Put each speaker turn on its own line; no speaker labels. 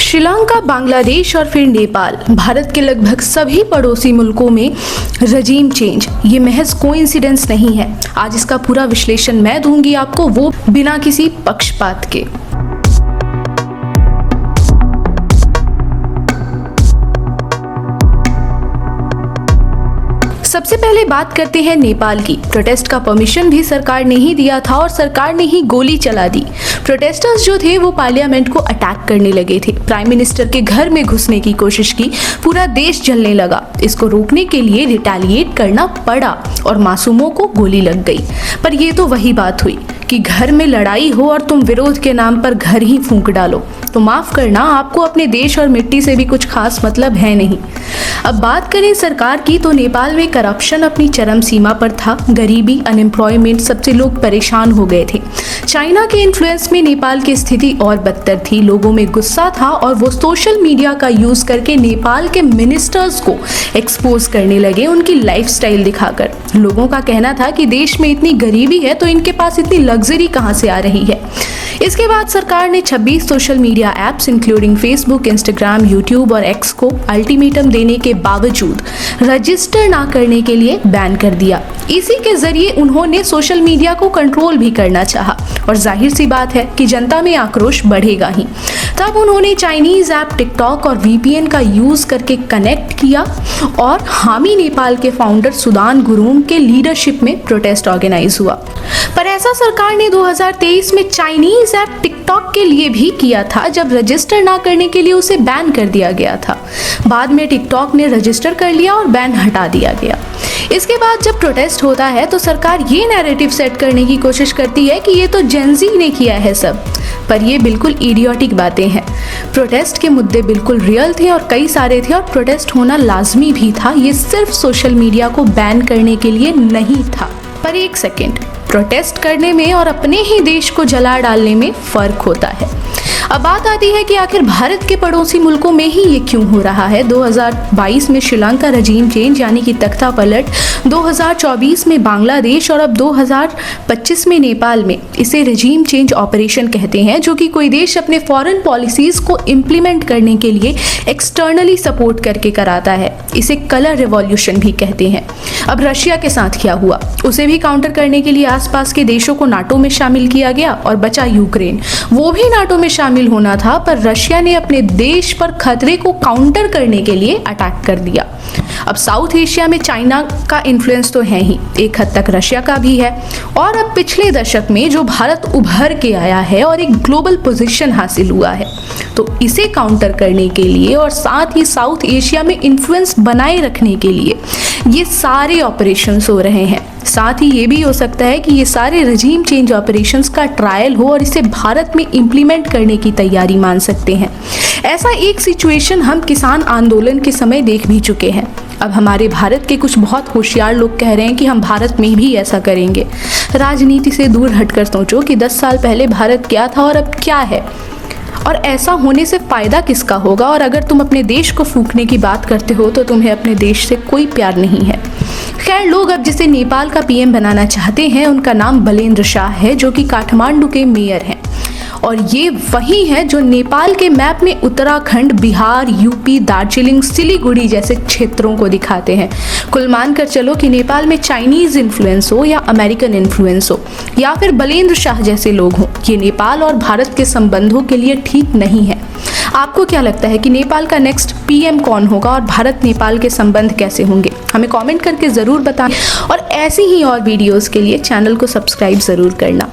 श्रीलंका, बांग्लादेश और फिर नेपाल, भारत के लगभग सभी पड़ोसी मुल्कों में रजीम चेंज ये महज कोइंसिडेंस नहीं है। आज इसका पूरा विश्लेषण मैं दूंगी आपको, वो बिना किसी पक्षपात के। सबसे पहले बात करते हैं नेपाल की। प्रोटेस्ट का परमिशन भी सरकार ने ही दिया था और सरकार ने ही गोली चला दी। प्रोटेस्टर्स जो थे वो पार्लियामेंट को अटैक करने लगे थे, प्राइम मिनिस्टर के घर में घुसने की कोशिश की, पूरा देश जलने लगा। इसको रोकने के लिए रिटेलिएट करना पड़ा और मासूमों को गोली लग गई। पर ये तो वही बात हुई कि घर में लड़ाई हो और तुम विरोध के नाम पर घर ही फूंक डालो। तो माफ करना, आपको अपने देश और मिट्टी से भी कुछ खास मतलब है नहीं। अब बात करें सरकार की, तो नेपाल में करप्शन अपनी चरम सीमा पर था। गरीबी, अनएम्प्लॉयमेंट, सबसे लोग परेशान हो गए थे। चाइना के इन्फ्लुएंस में नेपाल की स्थिति और बदतर थी। लोगों में गुस्सा था और वो सोशल मीडिया का यूज करके नेपाल के मिनिस्टर्स को एक्सपोज करने लगे, उनकी लाइफस्टाइल दिखाकर। लोगों का कहना था कि देश में इतनी गरीबी है तो इनके पास इतनी लग्जरी कहां से आ रही है। इसके बाद सरकार ने 26 social media apps including Facebook, Instagram, YouTube और एक्स को अल्टीमेटम देने के बावजूद रजिस्टर ना करने के लिए बैन कर दिया। इसी के जरिए उन्होंने सोशल मीडिया को कंट्रोल भी करना चाहा और जाहिर सी बात है कि जनता में आक्रोश बढ़ेगा ही। तब उन्होंने चाइनीज ऐप टिकटॉक और वीपीएन का यूज करके कनेक्ट किया और हामी नेपाल के फाउंडर सुदान गुरुङ के लीडरशिप में प्रोटेस्ट ऑर्गेनाइज हुआ। पर ऐसा सरकार ने 2023 में चाइनीज ऐप टिकटॉक के लिए भी किया था, जब रजिस्टर ना करने के लिए उसे बैन कर दिया गया था। बाद में टिकटॉक ने रजिस्टर कर लिया और बैन हटा दिया गया। इसके बाद जब प्रोटेस्ट होता है तो सरकार ये नैरेटिव सेट करने की कोशिश करती है कि ये तो जेनजी ने किया है सब, पर ये बिल्कुल इडियोटिक बातें हैं। प्रोटेस्ट के मुद्दे बिल्कुल रियल थे और कई सारे थे और प्रोटेस्ट होना लाजमी भी था। ये सिर्फ सोशल मीडिया को बैन करने के लिए नहीं था। पर एक सेकेंड, प्रोटेस्ट करने में और अपने ही देश को जला डालने में फर्क होता है। अब बात आती है कि आखिर भारत के पड़ोसी मुल्कों में ही ये क्यों हो रहा है। 2022 में श्रीलंका रजीम चेंज यानी कि तख्ता पलट, 2024 में बांग्लादेश और अब 2025 में नेपाल में इसे रजीम चेंज ऑपरेशन कहते हैं, जो कि कोई देश अपने फॉरेन पॉलिसीज को इम्प्लीमेंट करने के लिए एक्सटर्नली सपोर्ट करके कराता है। इसे कलर रिवॉल्यूशन भी कहते हैं। अब रशिया के साथ क्या हुआ, उसे भी काउंटर करने के लिए आसपास के देशों को नाटो में शामिल किया गया और बचा यूक्रेन। वो भी नाटो में शामिल होना था, पर रशिया ने अपने देश पर खतरे को काउंटर करने के लिए अटैक कर दिया। अब साउथ एशिया में चाइना का इन्फ्लुएंस तो है ही, एक हद तक रशिया का भी है। और अब पिछले दशक में जो भारत उभर के आया है और एक ग्लोबल पोजीशन हासिल हुआ है, तो इसे काउंटर करने के लिए और साथ ही साउथ एशिया में इन्फ्लुएंस बनाए रखने के लिए ये सारे ऑपरेशंस हो रहे हैं। साथ ही ये भी हो सकता है कि ये सारे रजीम चेंज ऑपरेशंस का ट्रायल हो और इसे भारत में इम्प्लीमेंट करने की तैयारी मान सकते हैं। ऐसा एक सिचुएशन हम किसान आंदोलन के समय देख भी चुके हैं। अब हमारे भारत के कुछ बहुत होशियार लोग कह रहे हैं कि हम भारत में भी ऐसा करेंगे। राजनीति से दूर हटकर सोचो कि 10 साल पहले भारत क्या था और अब क्या है, और ऐसा होने से फायदा किसका होगा। और अगर तुम अपने देश को फूंकने की बात करते हो तो तुम्हें अपने देश से कोई प्यार नहीं है। खैर, लोग अब जिसे नेपाल का पीएम बनाना चाहते हैं उनका नाम बलेन्द्र शाह है, जो कि काठमांडू के मेयर हैं। और ये वही है जो नेपाल के मैप में उत्तराखंड, बिहार, यूपी, दार्जिलिंग, सिलीगुड़ी जैसे क्षेत्रों को दिखाते हैं। कुल मानकर चलो कि नेपाल में चाइनीज इन्फ्लुएंस हो या अमेरिकन इन्फ्लुएंस हो या फिर बलेन्द्र शाह जैसे लोग हों, ये नेपाल और भारत के संबंधों के लिए ठीक नहीं है। आपको क्या लगता है कि नेपाल का नेक्स्ट पीएम कौन होगा और भारत नेपाल के संबंध कैसे होंगे? हमें कमेंट करके ज़रूर बताएं और ऐसी ही और वीडियोस के लिए चैनल को सब्सक्राइब ज़रूर करना।